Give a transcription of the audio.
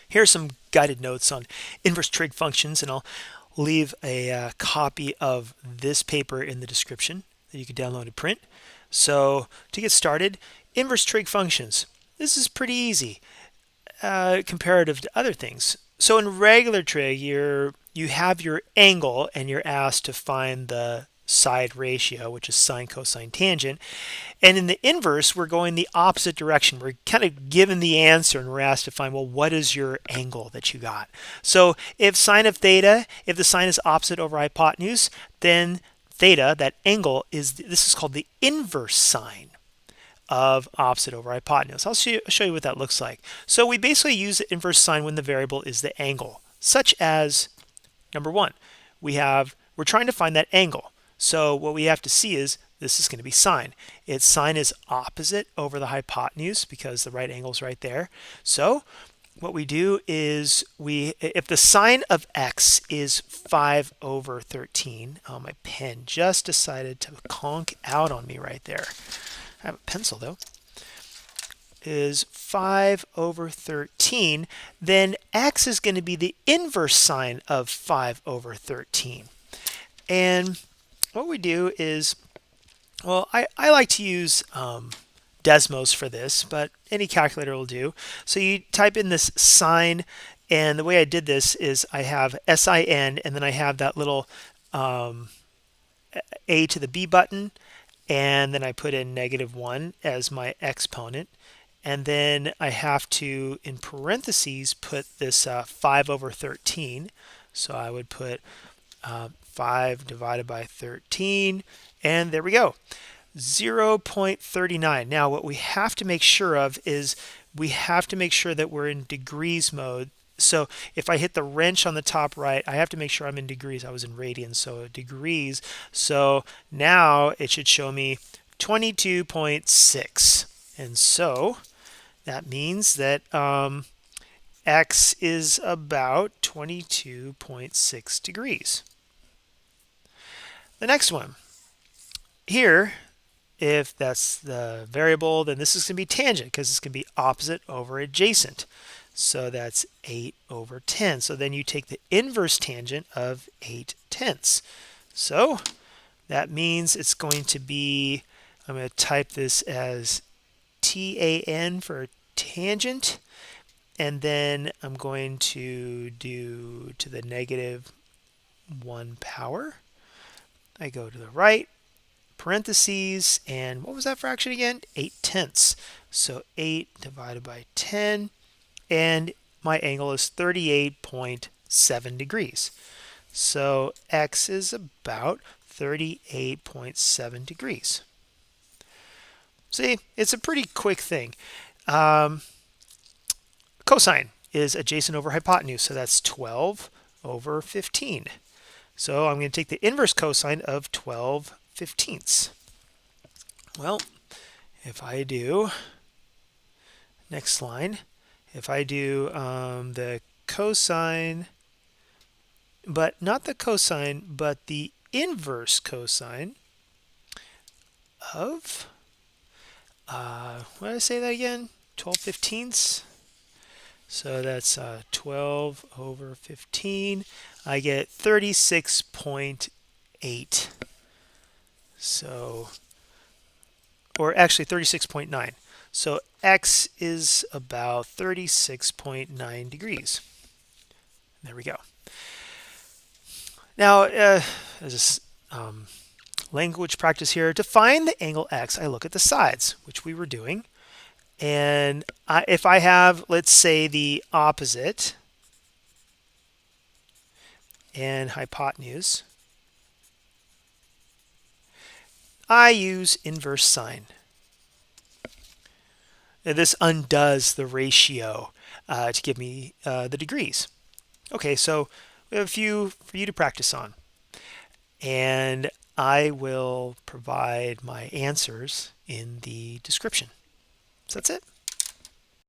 Here are some guided notes on inverse trig functions, and I'll leave a copy of this paper in the description that you can download and print. So to get started, inverse trig functions. This is pretty easy comparative to other things. So in regular trig, you have your angle and you're asked to find the side ratio, which is sine, cosine, tangent. And in the inverse, we're going the opposite direction. We're kind of given the answer and we're asked to find, well, what is your angle that you got? So if sine of theta, if the sine is opposite over hypotenuse, then theta, that angle, this is called the inverse sine of opposite over hypotenuse. I'll show you what that looks like. So we basically use the inverse sine when the variable is the angle, such as number one, we're trying to find that angle. So what we have to see is this is going to be sine. Its sine is opposite over the hypotenuse because the right angle is right there. So what we do is if the sine of x is 5 over 13, oh, my pen just decided to conk out on me right there. I have a pencil though, is 5 over 13, then x is going to be the inverse sine of 5 over 13. And what we do is, well, I like to use Desmos for this, but any calculator will do. So you type in this sine, and the way I did this is I have sin, and then I have that little a to the b button, and then I put in -1 as my exponent, and then I have to, in parentheses, put this 5 over 13. So I would put 5 divided by 13, and there we go, 0.39. Now what we have to make sure of is we have to make sure that we're in degrees mode. So if I hit the wrench on the top right, I have to make sure I'm in degrees. I was in radians, so degrees. So now it should show me 22.6. And so that means that x is about 22.6 degrees. The next one. Here, if that's the variable, then this is going to be tangent because it's going to be opposite over adjacent. So that's 8 over 10. So then you take the inverse tangent of 8/10. So that means it's going to be, I'm going to type this as tan for tangent, and then I'm going to do to the -1 power. I go to the right, parentheses, and what was that fraction again? 8/10. So 8 divided by 10, and my angle is 38.7 degrees. So x is about 38.7 degrees. See, it's a pretty quick thing. Cosine is adjacent over hypotenuse, so that's 12 over 15. So I'm going to take the inverse cosine of 12/15. Well, if I do, next line, if I do the cosine, but not the cosine, but the inverse cosine of, what did I say that again? 12/15. So that's 12 over 15. I get 36.8. So, or actually 36.9. So x is about 36.9 degrees. There we go. Now, as a language practice here, to find the angle x, I look at the sides, which we were doing. And if I have, let's say, the opposite and hypotenuse, I use inverse sine. Now, this undoes the ratio to give me the degrees. Okay, so we have a few for you to practice on. And I will provide my answers in the description. So that's it.